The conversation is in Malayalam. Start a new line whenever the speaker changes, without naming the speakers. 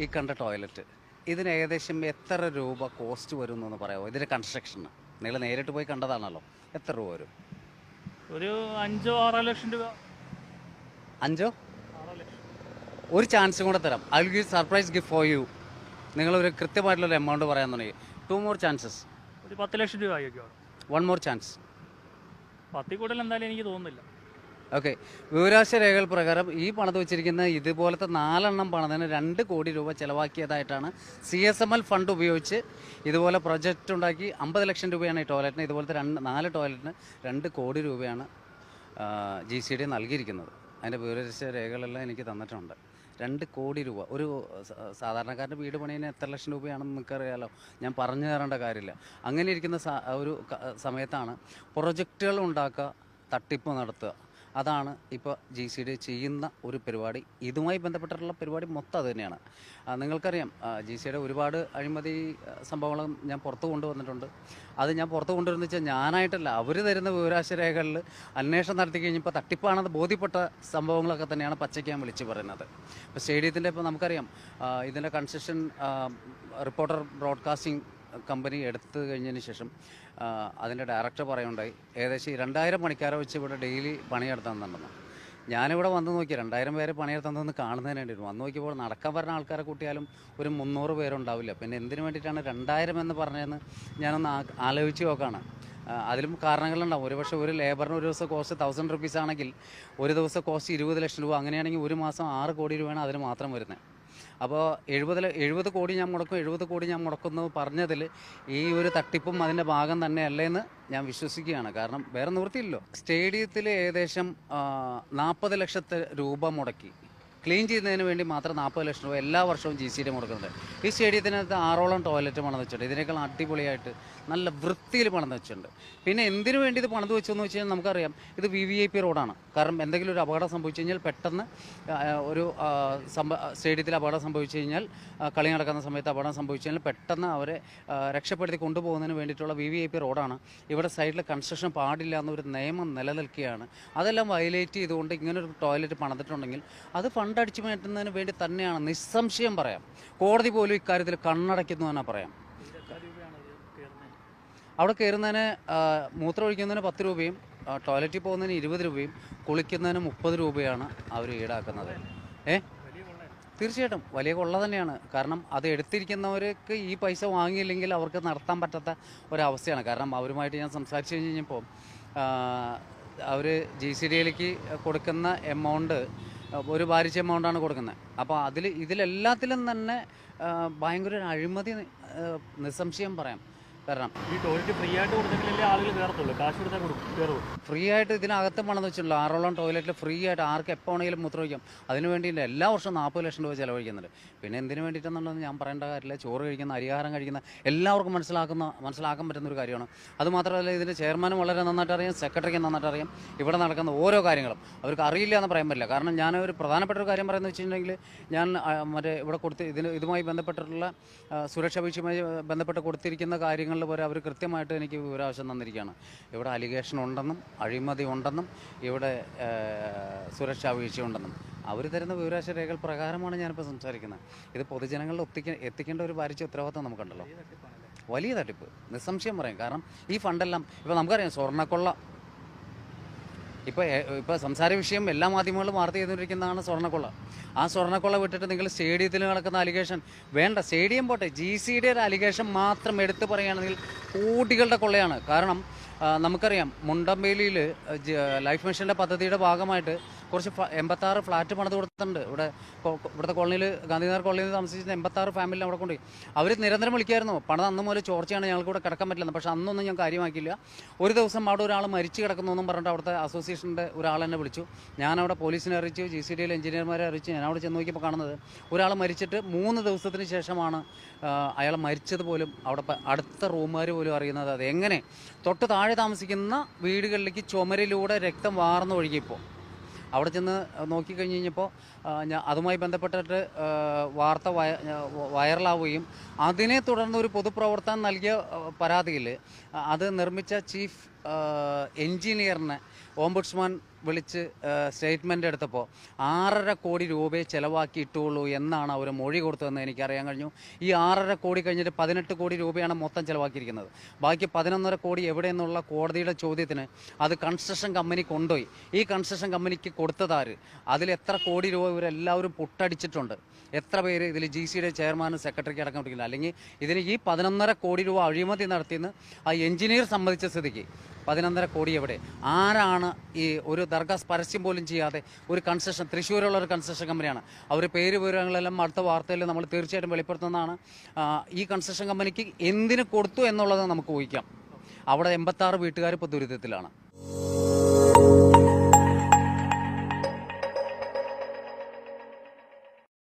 ഈ കണ്ട ടോയ്ലറ്റ് ഇതിന് ഏകദേശം എത്ര രൂപ കോസ്റ്റ് വരും എന്നൊന്ന് പറയാമോ? ഇതിൻ്റെ കൺസ്ട്രക്ഷന് നിങ്ങൾ നേരിട്ട് പോയി കണ്ടതാണല്ലോ, എത്ര രൂപ വരും?
ഒരു 5-6 ലക്ഷം രൂപ.
5?
6 ലക്ഷം.
ഒരു ചാൻസും കൂടെ തരാം. I will give surprise gift for you. നിങ്ങളൊരു കൃത്യമായിട്ടുള്ളൊരു എമൗണ്ട് പറയാൻ തുടങ്ങി. 2 more chances.
ഒരു 10 ലക്ഷം രൂപ ആയിരിക്കും.
1 more chance.
10 കൂടുതൽ എന്തായാലും എനിക്ക് തോന്നുന്നില്ല.
ഓക്കെ, വിവരാവകാശ രേഖകൾ പ്രകാരം ഈ പണത് വെച്ചിരിക്കുന്ന ഇതുപോലത്തെ 4 പണത്തിന് 2 കോടി രൂപ ചിലവാക്കിയതായിട്ടാണ് CSML ഫണ്ട് ഉപയോഗിച്ച് ഇതുപോലെ പ്രൊജക്റ്റ് ഉണ്ടാക്കി. 50 ലക്ഷം രൂപയാണ് ഈ ടോയ്ലറ്റിന്. ഇതുപോലത്തെ 4 ടോയ്ലറ്റിന് 2 കോടി രൂപയാണ് GCD നൽകിയിരിക്കുന്നത്. അതിൻ്റെ വിവരാവകാശ രേഖകളെല്ലാം എനിക്ക് തന്നിട്ടുണ്ട്. 2 കോടി രൂപ. ഒരു സാധാരണക്കാരൻ്റെ വീട് പണിയുന്ന എത്ര ലക്ഷം രൂപയാണെന്ന് നിങ്ങൾക്കറിയാലോ, ഞാൻ പറഞ്ഞു തരേണ്ട കാര്യമില്ല. അങ്ങനെ ഇരിക്കുന്ന ഒരു സമയത്താണ് പ്രൊജക്റ്റുകൾ ഉണ്ടാക്കുക, തട്ടിപ്പ് നടത്തുക. അതാണ് ഇപ്പോൾ GCD ചെയ്യുന്ന ഒരു പരിപാടി. ഇതുമായി ബന്ധപ്പെട്ടിട്ടുള്ള പരിപാടി മൊത്തം അത് തന്നെയാണ്. നിങ്ങൾക്കറിയാം, GCD ഒരുപാട് അഴിമതി സംഭവങ്ങളും ഞാൻ പുറത്ത് കൊണ്ടുവന്നിട്ടുണ്ട്. അത് ഞാൻ പുറത്ത് കൊണ്ടുവരുന്ന വെച്ചാൽ ഞാനായിട്ടല്ല, അവർ തരുന്ന വിവരാവകാശ രേഖകളിൽ അന്വേഷണം നടത്തി കഴിഞ്ഞപ്പോൾ തട്ടിപ്പാണെന്ന് ബോധ്യപ്പെട്ട സംഭവങ്ങളൊക്കെ തന്നെയാണ് പച്ചയ്ക്ക് ഞാൻ വിളിച്ച് പറയുന്നത്. ഇപ്പോൾ സ്റ്റേഡിയത്തിൻ്റെ ഇപ്പോൾ നമുക്കറിയാം, ഇതിൻ്റെ കൺസ്ട്രക്ഷൻ റിപ്പോർട്ടർ ബ്രോഡ്കാസ്റ്റിംഗ് കമ്പനി എടുത്തു കഴിഞ്ഞതിന് ശേഷം അതിൻ്റെ ഡയറക്ടർ പറയുണ്ടായി ഏകദേശം 2000 പണിക്കാരെ വെച്ച് ഇവിടെ ഡെയിലി പണിയെടുത്തുന്നുണ്ടെന്ന്. ഞാനിവിടെ വന്ന് നോക്കി 2000 പേര് പണിയെടുത്തുന്നതെന്ന് കാണുന്നതിന് വേണ്ടിയിട്ട് വന്ന് നോക്കിയപ്പോൾ നടക്കാൻ പറഞ്ഞ ആൾക്കാരെ കൂട്ടിയാലും ഒരു 300 പേരുണ്ടാവില്ല. പിന്നെ എന്തിനു വേണ്ടിയിട്ടാണ് 2000 എന്ന് പറഞ്ഞതെന്ന് ഞാനൊന്ന് ആലോചിച്ച് നോക്കുകയാണ്. അതിലും കാരണങ്ങളുണ്ടാവും. ഒരുപക്ഷെ ഒരു ലേബറിന് ഒരു ദിവസം കോസ്റ്റ് 1000 റുപ്പീസ് ആണെങ്കിൽ ഒരു ദിവസം കോസ്റ്റ് 20 ലക്ഷം രൂപ. അങ്ങനെയാണെങ്കിൽ ഒരു മാസം 6 കോടി രൂപയാണ് അതിന് മാത്രം വരുന്നത്. അപ്പോൾ 70 കോടി ഞാൻ മുടക്കും, 70 കോടി ഞാൻ മുടക്കുന്നു പറഞ്ഞതിൽ ഈ ഒരു തട്ടിപ്പും അതിൻ്റെ ഭാഗം തന്നെയല്ലേന്ന് ഞാൻ വിശ്വസിക്കുകയാണ്. കാരണം വേറെ നിവൃത്തിയില്ലല്ലോ. സ്റ്റേഡിയത്തിൽ ഏകദേശം 40 ലക്ഷത്തെ രൂപ മുടക്കി ക്ലീൻ ചെയ്യുന്നതിന് വേണ്ടി മാത്രം 40 ലക്ഷം രൂപ എല്ലാ വർഷവും GCD മുടക്കുന്നുണ്ട്. ഈ സ്റ്റേഡിയത്തിനകത്ത് 6ഓളം ടോയ്ലറ്റ് പണിത് വെച്ചിട്ടുണ്ട്. ഇതിനേക്കാൾ അടിപൊളിയായിട്ട് നല്ല വൃത്തിയിൽ പണിത് വെച്ചിട്ടുണ്ട്. പിന്നെ എന്തിനു വേണ്ടി ഇത് പണിത് വെച്ചെന്ന് വെച്ച് കഴിഞ്ഞാൽ നമുക്കറിയാം, ഇത് VVIP റോഡാണ്. കാരണം എന്തെങ്കിലും ഒരു അപകടം സംഭവിച്ചു കഴിഞ്ഞാൽ പെട്ടെന്ന് ഒരു സ്റ്റേഡിയത്തിൽ അപകടം സംഭവിച്ചു കഴിഞ്ഞാൽ, കളി നടക്കുന്ന സമയത്ത് അപകടം സംഭവിച്ചു കഴിഞ്ഞാൽ പെട്ടെന്ന് അവരെ രക്ഷപ്പെടുത്തി കൊണ്ടുപോകുന്നതിന് വേണ്ടിയിട്ടുള്ള VVIP റോഡാണ്. ഇവിടെ സൈഡിൽ കൺസ്ട്രക്ഷൻ പാടില്ല എന്നൊരു നിയമം നിലനിൽക്കുകയാണ്. അതെല്ലാം വയലേറ്റ് ചെയ്തുകൊണ്ട് ഇങ്ങനൊരു ടോയ്ലറ്റ് പണിതിട്ടുണ്ടെങ്കിൽ അത് ഫണ്ട് അടിച്ചു മാറ്റുന്നതിന് വേണ്ടി തന്നെയാണ്. നിസ്സംശയം പറയാം. കോടതി പോലും ഇക്കാര്യത്തിൽ കണ്ണടയ്ക്കുന്നു തന്നെ പറയാം. അവിടെ കയറുന്നതിന് മൂത്രം ഒഴിക്കുന്നതിന് 10 രൂപയും ടോയ്ലറ്റിൽ പോകുന്നതിന് 20 രൂപയും കുളിക്കുന്നതിന് 30 രൂപയാണ് അവർ ഈടാക്കുന്നത്. തീർച്ചയായിട്ടും വലിയ കൊള്ള തന്നെയാണ്. കാരണം അത് എടുത്തിരിക്കുന്നവർക്ക് ഈ പൈസ വാങ്ങിയില്ലെങ്കിൽ അവർക്ക് നടത്താൻ പറ്റാത്ത ഒരവസ്ഥയാണ്. കാരണം അവരുമായിട്ട് ഞാൻ സംസാരിച്ച് കഴിഞ്ഞപ്പോൾ അവർ GCDയിലേക്ക് കൊടുക്കുന്ന എമൗണ്ട് ഒരു ഭാരിച്ച എമൗണ്ടാണ് കൊടുക്കുന്നത്. അപ്പോൾ ഇതിലെല്ലാത്തിലും തന്നെ ഭയങ്കര ഒരു അഴിമതി നിസ്സംശയം പറയാം. കാരണം
ഈ ടോയ്ലറ്റ് ഫ്രീ ആയിട്ട് കൊടുത്തെങ്കിലല്ലേ ആളുകൾ കയറത്തുള്ളൂ, കാശ് കൊടുത്താൽ കയറും.
ഫ്രീ ആയിട്ട് ഇതിനകത്ത് പണം വെച്ചിട്ടുള്ളൂ. 6ഓളം ടോയ്ലറ്റിൽ ഫ്രീ ആയിട്ട് ആർക്ക് എപ്പോൾ വേണമെങ്കിലും മൂത്രമൊഴിക്കാം. അതിന് വേണ്ടിയില്ല എല്ലാ വർഷവും 40 ലക്ഷം രൂപ ചിലവഴിക്കുന്നുണ്ട്. പിന്നെ എന്തിനു വേണ്ടിയിട്ടെന്നുള്ളത് ഞാൻ പറയേണ്ട കാര്യമില്ല. ചോറ് കഴിക്കുന്ന, അരിയാഹാരം കഴിക്കുന്ന എല്ലാവർക്കും മനസ്സിലാക്കാൻ പറ്റുന്ന ഒരു കാര്യമാണ്. അതുമാത്രമല്ല, ഇതിൻ്റെ ചെയർമാനും വളരെ നന്നായിട്ട് അറിയാം, സെക്രട്ടറിക്ക് നന്നായിട്ട് അറിയാം ഇവിടെ നടക്കുന്ന ഓരോ കാര്യങ്ങളും. അവർക്ക് അറിയില്ല എന്ന് പറയാൻ പറ്റില്ല. കാരണം ഞാൻ ഒരു പ്രധാനപ്പെട്ട ഒരു കാര്യം പറയുന്നത് വെച്ചിട്ടുണ്ടെങ്കിൽ, ഞാൻ ഇവിടെ ഇതുമായി ബന്ധപ്പെട്ടിട്ടുള്ള സുരക്ഷാ വീഴ്ചയുമായി ബന്ധപ്പെട്ട് കൊടുത്തിരിക്കുന്ന കാര്യങ്ങളിൽ പോലെ അവർ കൃത്യമായിട്ട് എനിക്ക് വിവരാവകാശം തന്നിരിക്കുകയാണ്. ഇവിടെ അലിഗേഷൻ ഉണ്ടെന്നും അഴിമതി ഉണ്ടെന്നും ഇവിടെ സുരക്ഷാ വീഴ്ചയുണ്ടെന്നും അവർ തരുന്ന വിവരാവകാശ രേഖകൾ പ്രകാരമാണ് ഞാനിപ്പോൾ സംസാരിക്കുന്നത്. ഇത് പൊതുജനങ്ങളിൽ എത്തിക്കേണ്ട ഒരു ഭാരിച്ച ഉത്തരവാദിത്വം നമുക്കുണ്ടല്ലോ. വലിയ തട്ടിപ്പ് നിസ്സംശയം പറയും. കാരണം ഈ ഫണ്ടെല്ലാം ഇപ്പോൾ നമുക്കറിയാം, സ്വർണ്ണക്കൊള്ള ഇപ്പോൾ സംസാര വിഷയം എല്ലാ മാധ്യമങ്ങളും വാർത്ത ചെയ്തുകൊണ്ടിരിക്കുന്നതാണ് സ്വർണ്ണക്കൊള്ള. ആ സ്വർണ്ണക്കൊള്ള വിട്ടിട്ട് നിങ്ങൾ സ്റ്റേഡിയത്തിൽ നടക്കുന്ന അലിഗേഷൻ വേണ്ട. സ്റ്റേഡിയം പോട്ടെ, GCDയുടെ അലിഗേഷൻ മാത്രം എടുത്തു പറയുകയാണെങ്കിൽ കോടികളുടെ കൊള്ളയാണ്. കാരണം നമുക്കറിയാം, മുണ്ടമ്പേലിയിൽ ലൈഫ് മിഷൻ്റെ പദ്ധതിയുടെ ഭാഗമായിട്ട് കുറച്ച് 86 ഫ്ലാറ്റ് പണിത് കൊടുത്തിട്ടുണ്ട്. ഇവിടുത്തെ കോളനിയിൽ, ഗാന്ധിനഗർ കോളനിയിൽ താമസിച്ചിരുന്ന 86 ഫാമിലി അവിടെ കൊണ്ടുപോയി. അവർ നിരന്തരം വിളിക്കായിരുന്നു, പണിത് അന്ന് മുതൽ ചോർച്ചയാണ്, ഞങ്ങൾക്ക് ഇവിടെ കിടക്കാൻ പറ്റില്ല. പക്ഷേ അന്നൊന്നും ഞാൻ കാര്യമാക്കിയില്ല. ഒരു ദിവസം അവിടെ ഒരാൾ മരിച്ചു കിടക്കുന്നു പറഞ്ഞിട്ട് അവിടുത്തെ അസോസിയേഷൻ്റെ ഒരാൾ എന്നെ വിളിച്ചു. ഞാനവിടെ പോലീസിനെ അറിയിച്ചു, GCDയിലെ എഞ്ചിനീയർമാരെ അറിയിച്ചു. ഞാൻ അവിടെ ചെന്ന് നോക്കിയപ്പോൾ കാണുന്നത് ഒരാൾ മരിച്ചിട്ട് 3 ദിവസത്തിന് ശേഷമാണ് അയാൾ മരിച്ചത് പോലും അവിടെ അടുത്ത റൂമുകാർ പോലും അറിയുന്നത്. അത് എങ്ങനെ തൊട്ട് താഴെ താമസിക്കുന്ന വീടുകളിലേക്ക് ചുമരിലൂടെ രക്തം വാർന്നൊഴുകിയപ്പോൾ അവിടെ ചെന്ന് നോക്കിക്കഴിഞ്ഞ് കഴിഞ്ഞപ്പോൾ അതുമായി ബന്ധപ്പെട്ടിട്ട് വാർത്ത വൈറലാവുകയും അതിനെ തുടർന്ന് ഒരു പൊതുപ്രവർത്തകൻ നൽകിയ പരാതിയിൽ അത് നിർമ്മിച്ച ചീഫ് എൻജിനീയറിനെ ഓംബുഡ്സ്മാൻ വിളിച്ച് സ്റ്റേറ്റ്മെൻ്റ് എടുത്തപ്പോൾ 6.5 കോടി രൂപയെ ചിലവാക്കിയിട്ടുള്ളൂ എന്നാണ് അവർ മൊഴി കൊടുത്തതെന്ന് എനിക്കറിയാൻ കഴിഞ്ഞു. ഈ 6.5 കോടി കഴിഞ്ഞിട്ട് 18 കോടി രൂപയാണ് മൊത്തം ചിലവാക്കിയിരിക്കുന്നത്. ബാക്കി 11.5 കോടി എവിടെയെന്നുള്ള കോടതിയുടെ ചോദ്യത്തിന് അത് കൺസ്ട്രക്ഷൻ കമ്പനി കൊണ്ടുപോയി. ഈ കൺസ്ട്രക്ഷൻ കമ്പനിക്ക് കൊടുത്തതാര്, അതിൽ എത്ര കോടി രൂപ ഇവരെല്ലാവരും പൊട്ടടിച്ചിട്ടുണ്ട്, എത്ര പേര് ഇതിൽ GCയുടെ ചെയർമാനും സെക്രട്ടറിക്ക് അടക്കം കിട്ടില്ല. അല്ലെങ്കിൽ ഇതിന് ഈ 11.5 കോടി രൂപ അഴിമതി നടത്തിയെന്ന് ആ എഞ്ചിനീയർ സമ്മതിച്ച സ്ഥിതിക്ക് 11.5 കോടി എവിടെ, ആരാണ് ഈ ഒരു ദർഗാസ് പരസ്യം പോലും ചെയ്യാതെ ഒരു കൺസ്ട്രക്ഷൻ, തൃശ്ശൂരുള്ള ഒരു കൺസ്ട്രക്ഷൻ കമ്പനിയാണ്, അവർ പേര് വിവരങ്ങളെല്ലാം അടുത്ത വാർത്തയിൽ നമ്മൾ തീർച്ചയായിട്ടും വെളിപ്പെടുത്തുന്നതാണ്. ഈ കൺസ്ട്രക്ഷൻ കമ്പനിക്ക് എന്തിന് കൊടുത്തു എന്നുള്ളത് നമുക്ക് ഊഹിക്കാം. അവിടെ 86 വീട്ടുകാർ ഇപ്പോൾ ദുരിതത്തിലാണ്.